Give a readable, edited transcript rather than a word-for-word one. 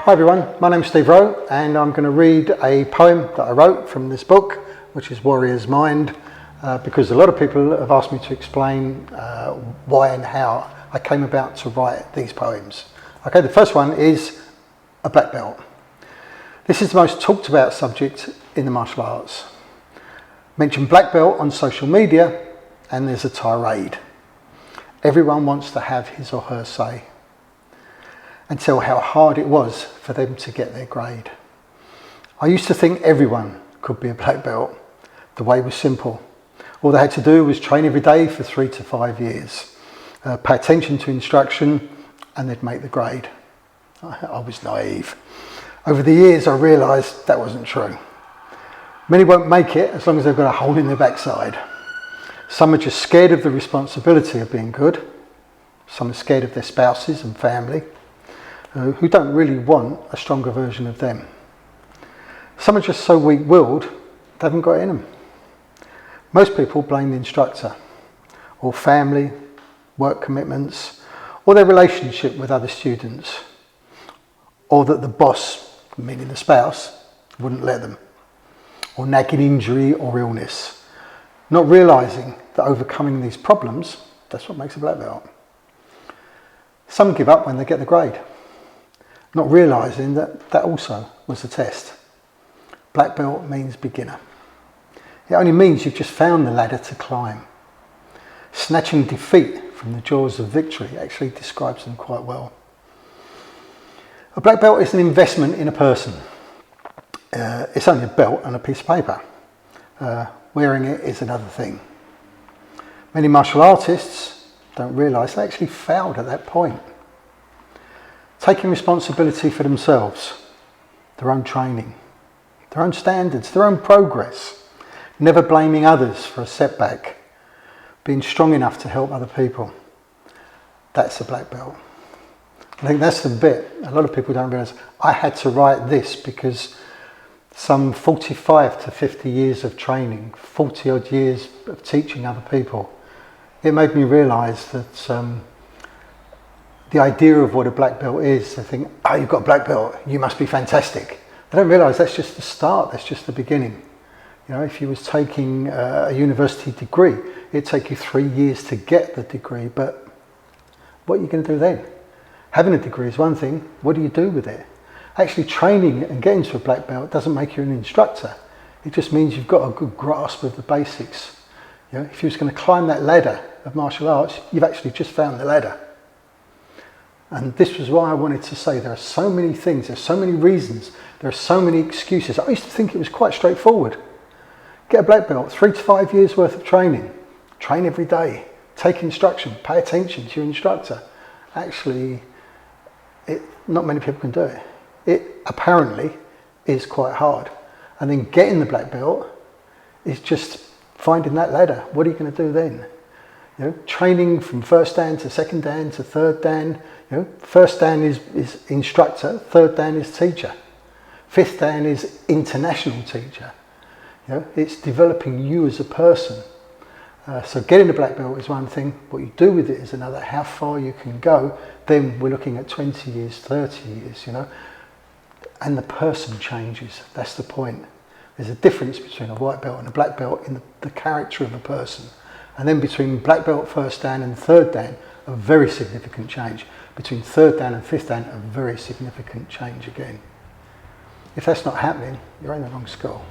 Hi everyone, my name's Steve Rowe and I'm going to read a poem that I wrote from this book, which is Warrior's Mind, because a lot of people have asked me to explain why and how I came about to write these poems. Okay, the first one is a black belt. This is the most talked about subject in the martial arts. Mention black belt on social media and there's a tirade. Everyone wants to have his or her say, and tell how hard it was for them to get their grade. I used to think everyone could be a black belt. The way was simple. All they had to do was train every day for 3 to 5 years, pay attention to instruction, and they'd make the grade. I was naive. Over the years, I realised that wasn't true. Many won't make it as long as they've got a hole in their backside. Some are just scared of the responsibility of being good. Some are scared of their spouses and family, who don't really want a stronger version of them. Some are just so weak-willed, they haven't got it in them. Most people blame the instructor, or family, work commitments, or their relationship with other students, or that the boss, meaning the spouse, wouldn't let them, or nagging injury or illness, not realising that overcoming these problems, that's what makes a black belt. Some give up when they get the grade, not realising that that also was a test. Black belt means beginner. It only means you've just found the ladder to climb. Snatching defeat from the jaws of victory actually describes them quite well. A black belt is an investment in a person. It's only a belt and a piece of paper. Wearing it is another thing. Many martial artists don't realise they actually failed at that point. Taking responsibility for themselves, their own training, their own standards, their own progress, never blaming others for a setback, being strong enough to help other people. That's a black belt. I think that's the bit a lot of people don't realise. I had to write this because some 45 to 50 years of training, 40 odd years of teaching other people, it made me realise that the idea of what a black belt is, they think, oh, you've got a black belt, you must be fantastic. They don't realise that's just the start, that's just the beginning. You know, if you was taking a university degree, it'd take you 3 years to get the degree, but what are you going to do then? Having a degree is one thing, what do you do with it? Actually training and getting to a black belt doesn't make you an instructor. It just means you've got a good grasp of the basics. You know, if you was going to climb that ladder of martial arts, you've actually just found the ladder. And this was why I wanted to say there are so many things, there's so many reasons, there are so many excuses. I used to think it was quite straightforward. Get a black belt, 3 to 5 years worth of training, train every day, take instruction, pay attention to your instructor. Actually, not many people can do it. It apparently is quite hard. And then getting the black belt is just finding that ladder. What are you going to do then? You know, training from first dan to second dan to third dan. You know, first dan is instructor, third dan is teacher, fifth dan is international teacher. You know, it's developing you as a person. So getting the black belt is one thing. What you do with it is another. How far you can go, then we're looking at 20 years, 30 years, you know. And the person changes. That's the point. There's a difference between a white belt and a black belt in the character of a person. And then between black belt first dan and third dan, a very significant change. Between third dan and fifth dan, a very significant change again. If that's not happening, you're in the wrong school.